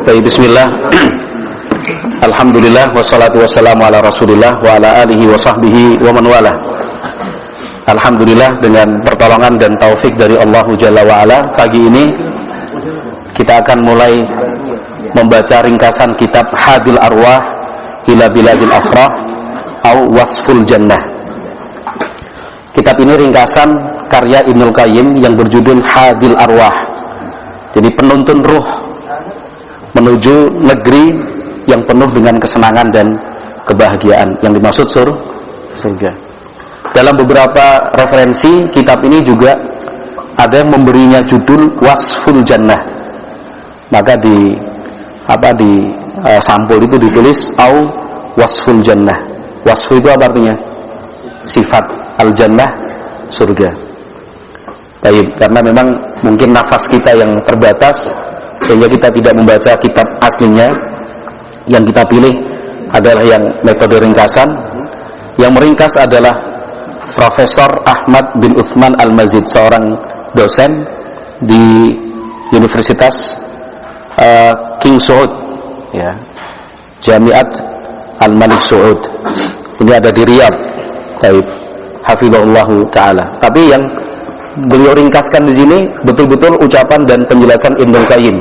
Baik, bismillah. Alhamdulillah wassalatu wassalamu ala Rasulillah wa ala alihi wa sahbihi wa man wala. Alhamdulillah, dengan pertolongan dan taufik dari Allah Jalla wa ala, pagi ini kita akan mulai membaca ringkasan kitab Hadil Arwah ila Biladil Afrah atau Wasful Jannah. Kitab ini ringkasan karya Ibnul Qayyim yang berjudul Hadil Arwah. Jadi penuntun ruh menuju negeri yang penuh dengan kesenangan dan kebahagiaan, yang dimaksud surga. Dalam beberapa referensi kitab ini juga ada yang memberinya judul Wasful Jannah. Maka di sampul itu ditulis au Wasful Jannah. Wasfu itu apa artinya? Sifat, al-jannah surga. Baik, karena memang mungkin nafas kita yang terbatas sehingga kita tidak membaca kitab aslinya. Yang kita pilih adalah yang metode ringkasan. Yang meringkas adalah Profesor Ahmad bin Uthman Al-Mazid, seorang dosen di Universitas King Saud, ya, Jamiat Al-Malik Saud. Ini ada di Riyadh. Baik, hafizahullahu taala. Tapi yang beliau ringkaskan di sini betul-betul ucapan dan penjelasan Ibnul Qayyim.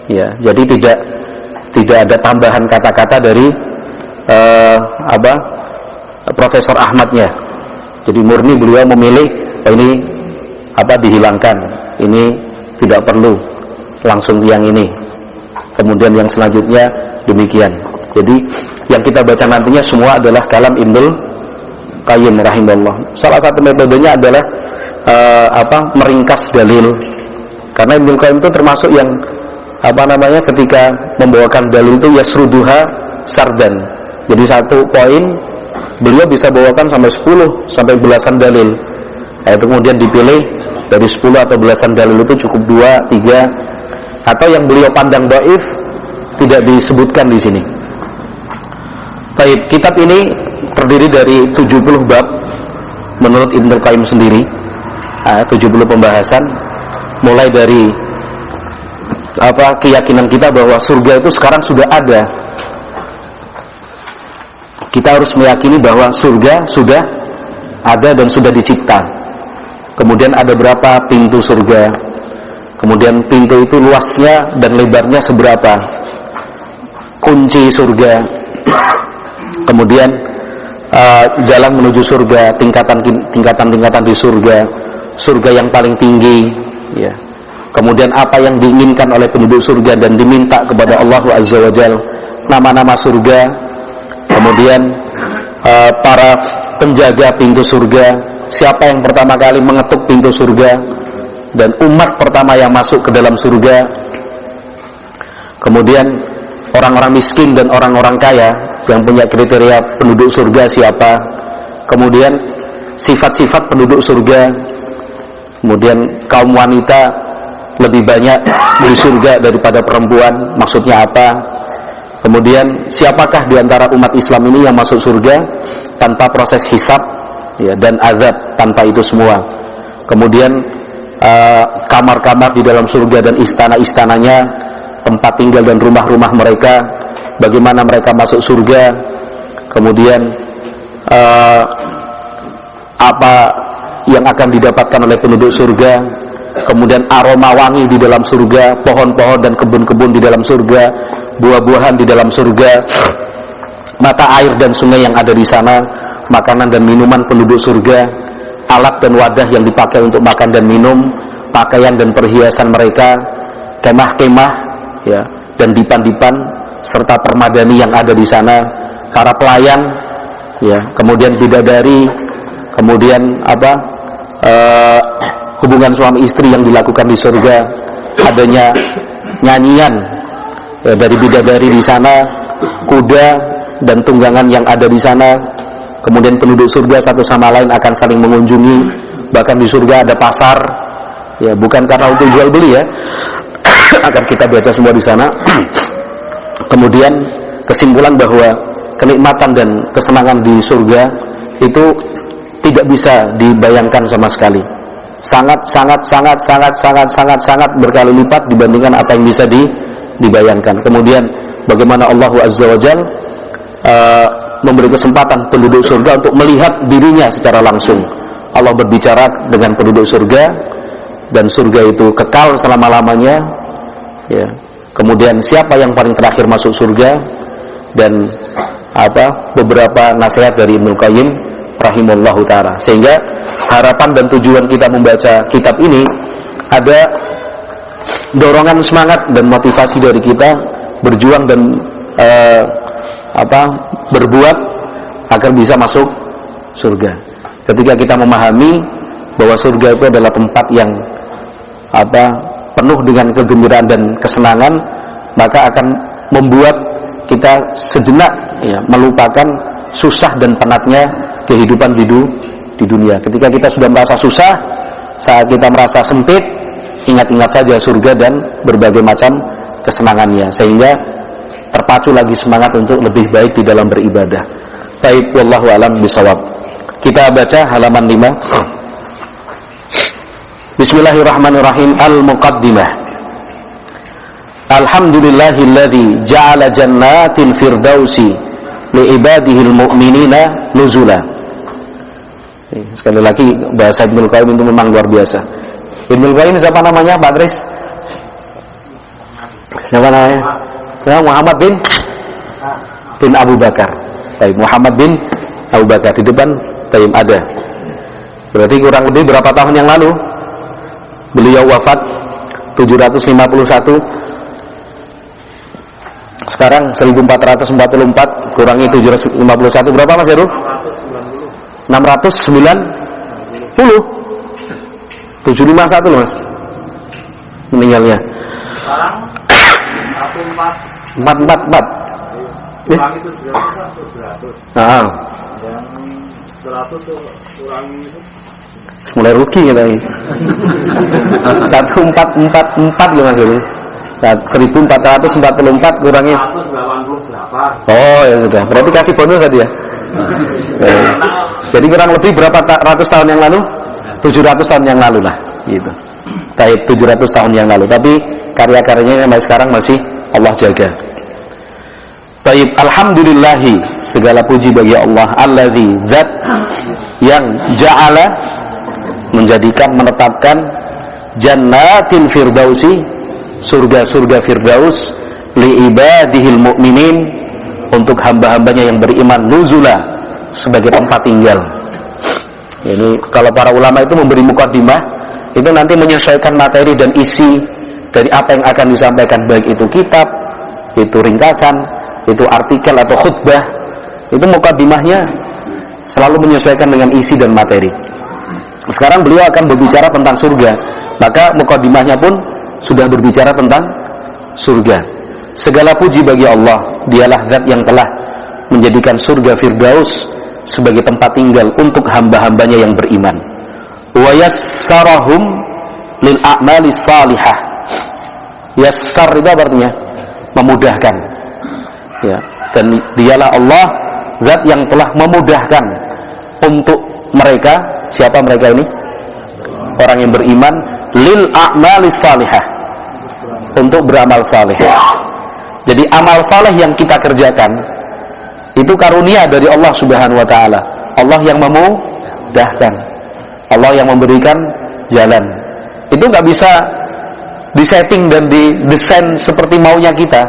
Ya, jadi tidak ada tambahan kata-kata dari Profesor Ahmadnya. Jadi murni beliau memilih ini dihilangkan, ini tidak perlu, langsung yang ini. Kemudian yang selanjutnya demikian. Jadi yang kita baca nantinya semua adalah kalam Ibnul Qayyim rahimahullah. Salah satu metodenya adalah meringkas dalil. Karena Ibnul Qayyim itu termasuk yang ketika membawakan dalil itu yasruduha sardan. Jadi satu poin beliau bisa bawakan sampai 10 sampai belasan dalil. Itu kemudian dipilih dari 10 atau belasan dalil itu cukup 2, 3, atau yang beliau pandang dhaif tidak disebutkan di sini. Baik, kitab ini terdiri dari 70 bab menurut Ibnul Qayyim sendiri. 70 pembahasan, mulai dari keyakinan kita bahwa surga itu sekarang sudah ada. Kita harus meyakini bahwa surga sudah ada dan sudah dicipta. Kemudian ada berapa pintu surga, kemudian pintu itu luasnya dan lebarnya seberapa, kunci surga, kemudian jalan menuju surga, tingkatan di surga yang paling tinggi, ya. Kemudian apa yang diinginkan oleh penduduk surga dan diminta kepada Allah Azza wa Jalla, nama-nama surga. Kemudian para penjaga pintu surga, siapa yang pertama kali mengetuk pintu surga, dan umat pertama yang masuk ke dalam surga. Kemudian orang-orang miskin dan orang-orang kaya yang punya kriteria penduduk surga siapa. Kemudian sifat-sifat penduduk surga. Kemudian kaum wanita lebih banyak di surga daripada perempuan, maksudnya apa? Kemudian siapakah di antara umat Islam ini yang masuk surga tanpa proses hisab, ya, dan azab, tanpa itu semua. Kemudian kamar-kamar di dalam surga dan istana-istananya, tempat tinggal dan rumah-rumah mereka, bagaimana mereka masuk surga. Kemudian apa yang akan didapatkan oleh penduduk surga. Kemudian aroma wangi di dalam surga, pohon-pohon dan kebun-kebun di dalam surga, buah-buahan di dalam surga, mata air dan sungai yang ada di sana, makanan dan minuman penduduk surga, alat dan wadah yang dipakai untuk makan dan minum, pakaian dan perhiasan mereka, kemah-kemah, ya, dan dipan-dipan serta permadani yang ada di sana, para pelayan, ya, kemudian bidadari, kemudian hubungan suami istri yang dilakukan di surga, adanya nyanyian, ya, dari bidadari di sana, kuda dan tunggangan yang ada di sana. Kemudian penduduk surga satu sama lain akan saling mengunjungi. Bahkan di surga ada pasar, ya, bukan karena untuk jual beli, ya, akan kita baca semua di sana. Kemudian kesimpulan bahwa kenikmatan dan kesenangan di surga itu tidak bisa dibayangkan sama sekali. Sangat berkali lipat dibandingkan apa yang bisa dibayangkan. Kemudian bagaimana Allah Azza wa Jalla memberi kesempatan penduduk surga untuk melihat dirinya secara langsung. Allah berbicara dengan penduduk surga, dan surga itu kekal selama-lamanya, ya. Kemudian siapa yang paling terakhir masuk surga, dan beberapa nasihat dari Ibnu Qayyim rahimahullahu taala. Sehingga harapan dan tujuan kita membaca kitab ini ada dorongan semangat dan motivasi dari kita berjuang dan berbuat agar bisa masuk surga. Ketika kita memahami bahwa surga itu adalah tempat yang penuh dengan kegembiraan dan kesenangan, maka akan membuat kita sejenak melupakan susah dan penatnya kehidupan di dunia. Ketika kita sudah merasa susah, saat kita merasa sempit, ingat-ingat saja surga dan berbagai macam kesenangannya, sehingga terpacu lagi semangat untuk lebih baik di dalam beribadah. Baik, wallahu a'lam bishawab. Kita baca halaman 5. Bismillahirrahmanirrahim. Al-Muqaddimah. Alhamdulillahilladzi ja'ala jannatil firdausi li'ibadihil mu'minina nuzula. Sekali lagi bahasa Ibnu Qayyim itu memang luar biasa. Ibnu Qayyim siapa namanya, Pak Tris? Siapa namanya? Ya, Muhammad bin Abu Bakar. Baik, Muhammad bin Abu Bakar di depan Tayyib ada. Berarti kurang lebih berapa tahun yang lalu beliau wafat? 751. Sekarang 1444 kurangi 751 berapa Mas Heru? 690. 751 loh Mas meninggalnya. Sekarang 444. Kurangi 700. Nah, Yang 100 tuh kurangi itu mulai rugi kita ini. 1444 loh Mas Heru. 1444 kurangi 188. oh ya sudah, berarti kasih bonus tadi ya. Jadi kurang lebih berapa ratus tahun yang lalu? 700 tahun yang lalu lah gitu. Baik, 700 tahun yang lalu, tapi karya-karyanya sampai sekarang masih Allah jaga. Baik, alhamdulillahi, segala puji bagi Allah, alladzi, zat yang ja'ala, menjadikan, menetapkan jannatil firdausi, surga-surga firdaus, li ibadihil mu'minin, untuk hamba-hambanya yang beriman, nuzula, sebagai tempat tinggal. Ini kalau para ulama itu memberi mukadimah, itu nanti menyesuaikan materi dan isi dari apa yang akan disampaikan, baik itu kitab, itu ringkasan, itu artikel atau khutbah. Itu mukadimahnya selalu menyesuaikan dengan isi dan materi. Sekarang beliau akan berbicara tentang surga, maka mukadimahnya pun sudah berbicara tentang surga. Segala puji bagi Allah, dialah zat yang telah menjadikan surga Firdaus sebagai tempat tinggal untuk hamba-hambanya yang beriman. Wa yassarahum lil a'mali salihah. Yassar itu apa artinya? Memudahkan. Ya, dan dialah Allah zat yang telah memudahkan untuk mereka. Siapa mereka ini? Orang yang beriman, lil a'mali salihah, untuk beramal saleh. Jadi amal saleh yang kita kerjakan itu karunia dari Allah Subhanahu wa taala. Allah yang memudahkan, Allah yang memberikan jalan. Itu nggak bisa disetting dan didesain seperti maunya kita.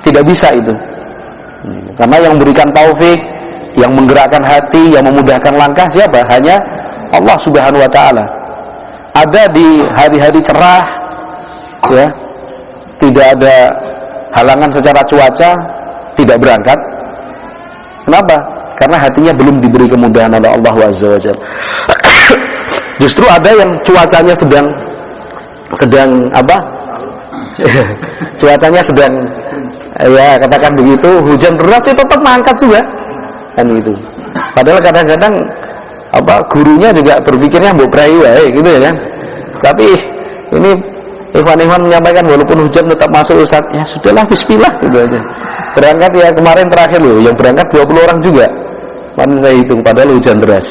Tidak bisa itu. Karena yang memberikan taufik, yang menggerakkan hati, yang memudahkan langkah siapa? Hanya Allah Subhanahu wa taala. Ada di hari-hari cerah, ya, tidak ada halangan secara cuaca, tidak berangkat. Kenapa? Karena hatinya belum diberi kemudahan oleh Allah Azza wa Jalla. Justru ada yang cuacanya sedang apa? Cuacanya sedang, ya katakan begitu, hujan deras, itu tetap mangkat juga, kan gitu. Padahal kadang-kadang gurunya juga berpikirnya mbok prai wae gitu ya kan. Tapi ini Ikhwan-ikhwan menyampaikan walaupun hujan tetap masuk Ustaz, ya sudahlah bismillah gitu aja. Berangkat ya kemarin terakhir loh, yang berangkat 20 orang juga. Kan saya hitung padahal hujan deras.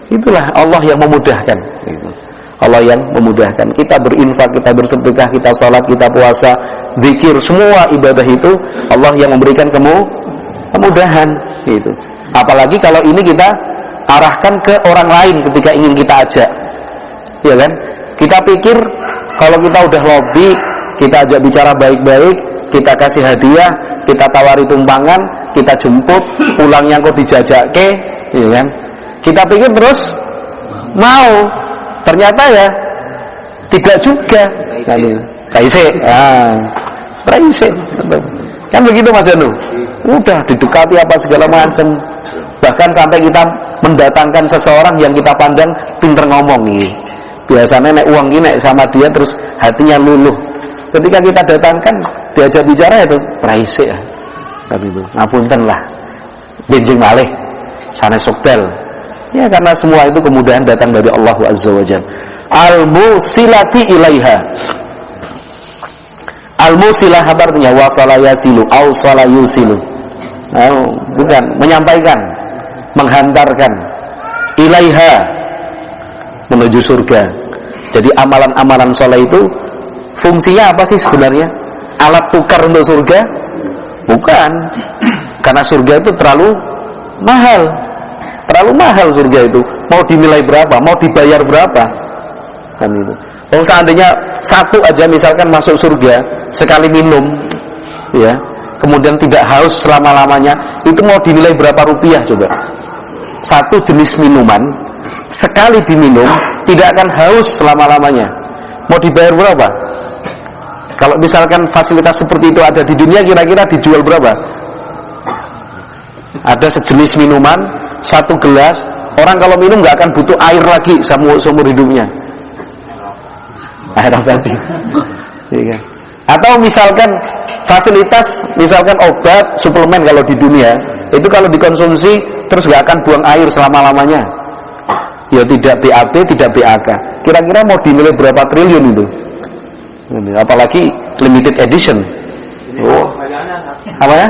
Itulah Allah yang memudahkan gitu. Allah yang memudahkan. Kita berinfak, kita bersedekah, kita sholat, kita puasa, zikir, semua ibadah itu Allah yang memberikan kemudahan gitu. Apalagi kalau ini kita arahkan ke orang lain ketika ingin kita ajak, ya kan? Kita pikir kalau kita udah lobby, kita ajak bicara baik-baik, kita kasih hadiah, kita tawari tumpangan, kita jemput, pulangnya kok dijajake, ya kan? Kita pikir terus mau, ternyata ya tidak juga. Raise, kan begitu Mas Janu. Udah didekati apa segala macam, bahkan sampai kita mendatangkan seseorang yang kita pandang pinter ngomong nih. Biasanya nek uang ini sama dia terus hatinya luluh. Ketika kita datangkan diajak bicara itu raise ya. Tapi itu ngapunten lah. Benjing malih sanes sokbel. Ya karena semua itu kemudahan datang dari Allah Azza wa Jalla. Al-musilati ilaiha. Al-musilah apa artinya? Wasala yasilu, awsala yusilu. Bukan, menyampaikan, menghantarkan. Ilaiha, menuju surga. Jadi amalan-amalan soleh itu fungsinya apa sih sebenarnya? Alat tukar untuk surga? Bukan. Karena surga itu terlalu mahal. Terlalu mahal surga itu. Mau dinilai berapa? Mau dibayar berapa? Kan itu. Kalau seandainya satu aja misalkan masuk surga sekali minum, ya, kemudian tidak haus selama-lamanya, itu mau dinilai berapa rupiah coba? Satu jenis minuman sekali diminum tidak akan haus selama-lamanya. Mau dibayar berapa? Kalau misalkan fasilitas seperti itu ada di dunia, kira-kira dijual berapa? Ada sejenis minuman, satu gelas, orang kalau minum nggak akan butuh air lagi seumur hidupnya. Air abadi. Iya. Atau misalkan fasilitas, misalkan obat, suplemen kalau di dunia, itu kalau dikonsumsi terus nggak akan buang air selama-lamanya. Ya tidak BAB, tidak BAK. Kira-kira mau dinilai berapa triliun itu? Apalagi limited edition. Oh. Apa ya?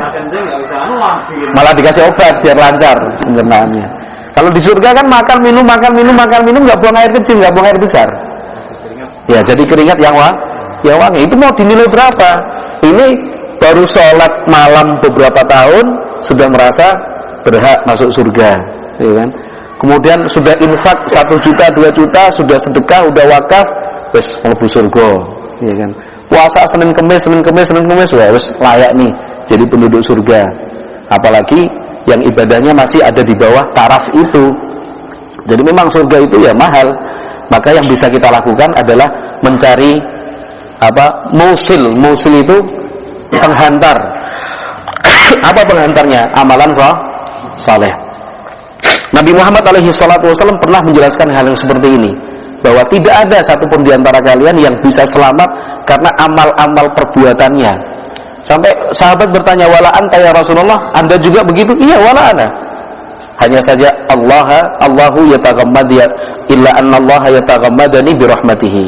Malah dikasih obat biar lancar pencernaannya. Kalau di surga kan makan minum nggak buang air kecil, nggak buang air besar. Ya jadi keringat yang wangi. Itu mau dinilai berapa? Ini baru sholat malam beberapa tahun sudah merasa berhak masuk surga, ya kan? Kemudian sudah infak 1 juta, 2 juta, sudah sedekah, sudah wakaf, wes mlebu surga, ya kan? Puasa Senin Kemis, wes layak nih jadi penduduk surga. Apalagi yang ibadahnya masih ada di bawah taraf itu. Jadi memang surga itu ya mahal. Maka yang bisa kita lakukan adalah mencari musil itu penghantar. Apa penghantarnya? Amalan saleh. Nabi Muhammad alaihi salatu wasallam pernah menjelaskan hal yang seperti ini, bahwa tidak ada satupun di antara kalian yang bisa selamat karena amal-amal perbuatannya. Sampai sahabat bertanya, wala anta ya Rasulullah, Anda juga begitu? Iya, wala ana. Hanya saja Allahu yataghammad illa anna Allah yataghammadani bi rahmatihi.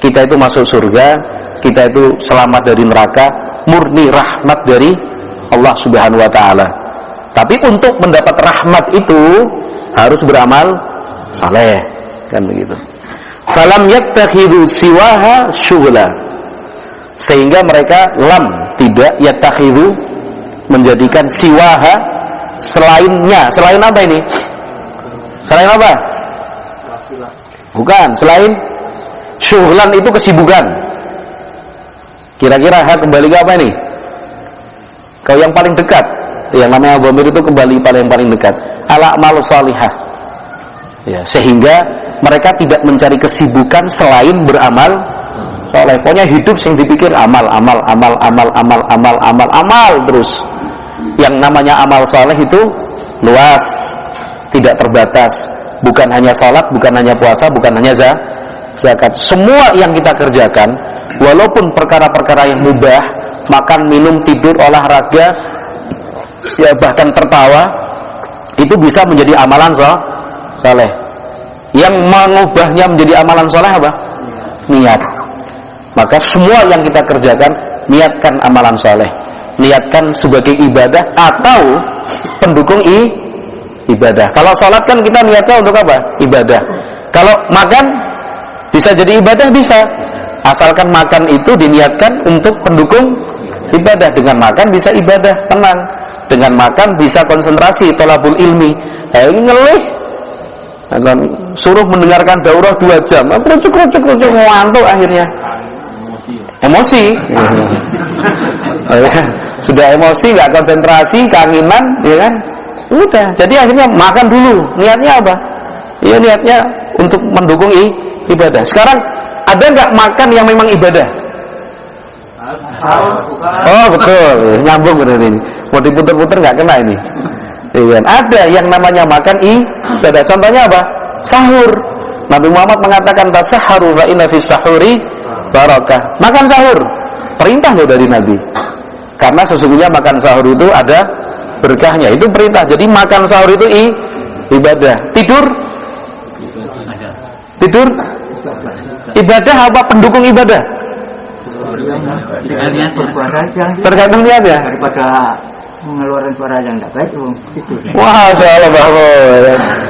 Kita itu masuk surga, kita itu selamat dari neraka murni rahmat dari Allah Subhanahu wa taala. Tapi untuk mendapat rahmat itu harus beramal saleh, kan begitu. Falam yattakhidhu siwaha syughla. Sehingga mereka tidak yattakhidhu menjadikan siwaha selainnya. Selain apa ini? Selain apa? Bukan, selain syughlan itu kesibukan. Kira-kira kembali ke apa ini? Kau yang paling dekat. Yang namanya dhamir itu kembali pada yang paling dekat. Al-a'mal salihah. Ya, sehingga mereka tidak mencari kesibukan selain beramal saleh. Pokoknya hidup yang dipikir amal terus. Yang namanya amal saleh itu luas, tidak terbatas. Bukan hanya salat, bukan hanya puasa, bukan hanya zakat. Semua yang kita kerjakan, walaupun perkara-perkara yang mubah, makan, minum, tidur, olahraga, ya bahkan tertawa, itu bisa menjadi amalan saleh. Yang mengubahnya menjadi amalan saleh apa? Niat. Maka semua yang kita kerjakan, niatkan amalan saleh. Niatkan sebagai ibadah atau pendukung ibadah. Kalau sholat kan kita niatkan untuk apa? Ibadah. Kalau makan di Bisa jadi ibadah, bisa. Asalkan makan itu diniatkan untuk pendukung ibadah. Dengan makan bisa ibadah, tenang. Dengan makan bisa konsentrasi, thalabul ilmi. Ini ngelih, akan suruh mendengarkan daurah 2 jam, kerucuk ngantuk akhirnya. Emosi. Sudah emosi, nggak konsentrasi, kangenan, ya kan? Udah. Jadi akhirnya makan dulu. Niatnya apa? Ya niatnya untuk mendukung ibadah. Sekarang ada nggak makan yang memang ibadah? Oh betul, nyambung benar ini. Mau diputer-puter nggak kena ini. Iya, ada yang namanya makan ibadah. Contohnya apa? Sahur. Nabi Muhammad mengatakan tasahharu fa inna fis sahuri barakah. Makan sahur. Perintah loh dari Nabi. Karena sesungguhnya makan sahur itu ada berkahnya. Itu perintah. Jadi makan sahur itu ibadah. Tidur? Tidur? Ibadah apa pendukung ibadah? Tergantung niat ya. Daripada mengeluarkan suara yang tidak baik, tidur. Wah, Allah bahwa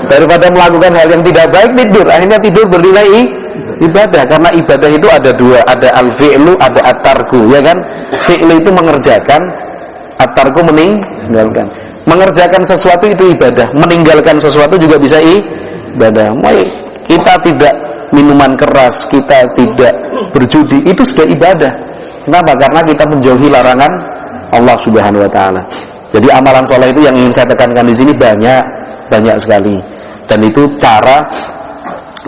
daripada melakukan hal yang tidak baik tidur, akhirnya tidur bernilai ibadah. Karena ibadah itu ada 2, ada al-fi'lu, ada at-tarku, ya kan? Fi'lu itu mengerjakan, at-tarku meninggalkan. Mengerjakan sesuatu itu ibadah, meninggalkan sesuatu juga bisa ibadah. Kita tidak minuman keras, kita tidak berjudi, itu sudah ibadah. Kenapa? Karena kita menjauhi larangan Allah Subhanahu wa taala. Jadi amalan soleh itu yang ingin saya tekankan di sini banyak sekali. Dan itu cara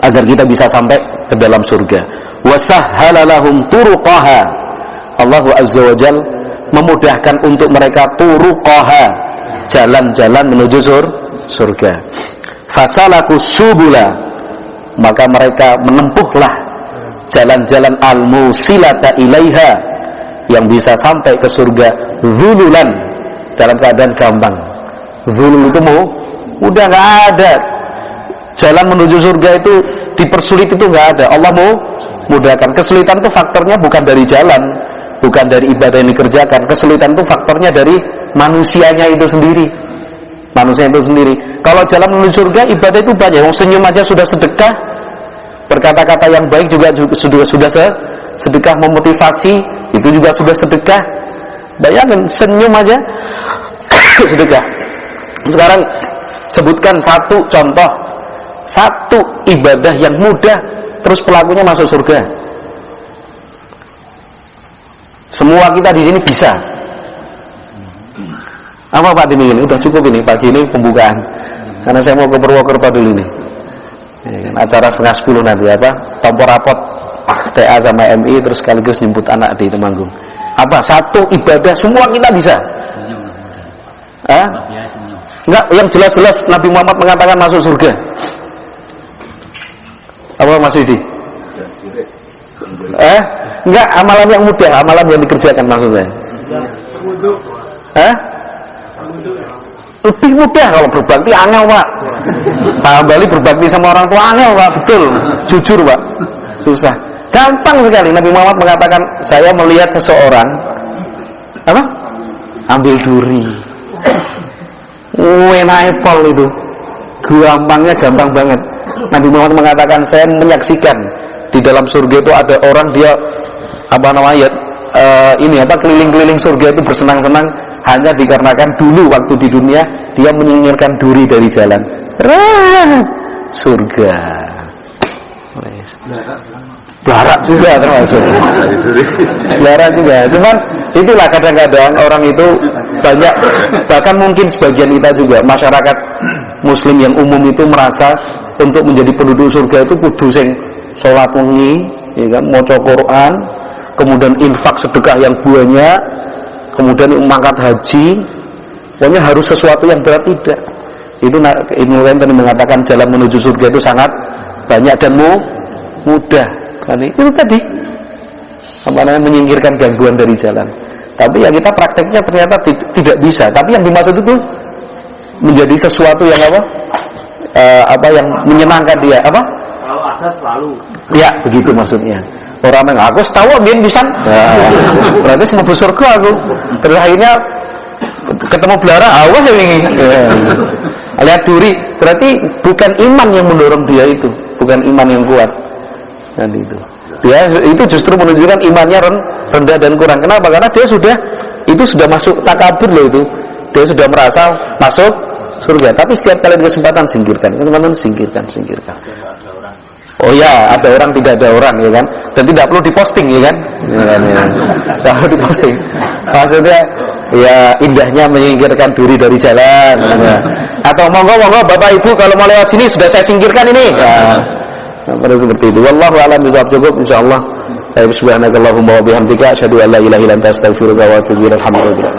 agar kita bisa sampai ke dalam surga. Wa sahhala lahum turuqaha. Allah Azza wa Jalla memudahkan untuk mereka turuqaha, jalan-jalan menuju surga. Fasalaku subula, maka mereka menempuhlah jalan-jalan al-musilata ilaiha, yang bisa sampai ke surga zululan, dalam keadaan gampang. Zulul itu udah nggak ada. Jalan menuju surga itu dipersulit, itu nggak ada. Allah mau mudahkan. Kesulitan itu faktornya bukan dari jalan, bukan dari ibadah yang dikerjakan. Kesulitan itu faktornya dari manusianya itu sendiri. Manusia itu sendiri. Kalau jalan menuju surga, ibadah itu banyak. Senyum aja sudah sedekah, berkata-kata yang baik juga sudah sedekah, memotivasi itu juga sudah sedekah. Bayangkan senyum aja sedekah. Sekarang sebutkan satu contoh, satu ibadah yang mudah terus pelakunya masuk surga. Semua kita di sini bisa. Apa Pak Timing ini? Udah cukup ini pagi ini pembukaan. Karena saya mau ke Purwokerto dulu nih. Acara 9:30 nanti apa? Tompo rapot TA sama MI terus sekaligus jemput anak di Temanggung. Apa? Satu ibadah semua kita bisa. Enggak, yang jelas-jelas Nabi Muhammad mengatakan masuk surga. Apa Mas Widi? Enggak, amalan yang mudah, amalan yang dikerjakan maksud saya. Lebih mudah kalau berbakti, angel Pak. Kembali berbakti sama orang tua angel Pak, betul. Jujur Pak, susah. Gampang sekali. Nabi Muhammad mengatakan, saya melihat seseorang ambil duri. Apple itu gampang banget. Nabi Muhammad mengatakan, saya menyaksikan di dalam surga itu ada orang dia keliling-keliling surga itu bersenang-senang hanya dikarenakan dulu waktu di dunia dia menyingkirkan duri dari jalan. Surga. Barat juga termasuk. Barat juga. Cuman itulah kadang-kadang orang itu banyak, bahkan mungkin sebagian kita juga masyarakat muslim yang umum itu merasa untuk menjadi penduduk surga itu kudu sing salat wengi, ya kan, maca Quran, kemudian infak sedekah yang banyak, kemudian mangkat haji. Pokoknya harus sesuatu yang berat, tidak. Itu Ibnu Qayyim tadi mengatakan jalan menuju surga itu sangat banyak dan mudah. Itu tadi menyingkirkan gangguan dari jalan. Tapi yang kita prakteknya ternyata tidak bisa. Tapi yang dimaksud itu menjadi sesuatu yang yang menyenangkan dia. Kalau ada selalu. Ya, begitu maksudnya. Orang yang aku tahu biar bisa. Berarti semua surga aku. Terus akhirnya ketemu belara, awas yang ini. Lihat duri, berarti bukan iman yang mendorong dia itu, bukan iman yang kuat. Dan dia itu justru menunjukkan imannya rendah dan kurang. Kenapa? Karena dia sudah masuk takabur loh itu. Dia sudah merasa masuk surga. Tapi setiap kali kesempatan singkirkan. Oh ya, ada orang tidak ada orang ya kan. Dan tidak perlu diposting ya kan. Tidak perlu diposting. Maksudnya ya indahnya menyingkirkan duri dari jalan. Ya. Atau monggo Bapak Ibu kalau mau lewat sini sudah saya singkirkan ini. Ya. Pada seperti itu. Wallahu a'lam bishawab. Cukup insyaallah. Subhanakallahumma wa bihamdika asyhadu an la ilaha illa anta astaghfiruka wa atubu ilaik. Alhamdulillah.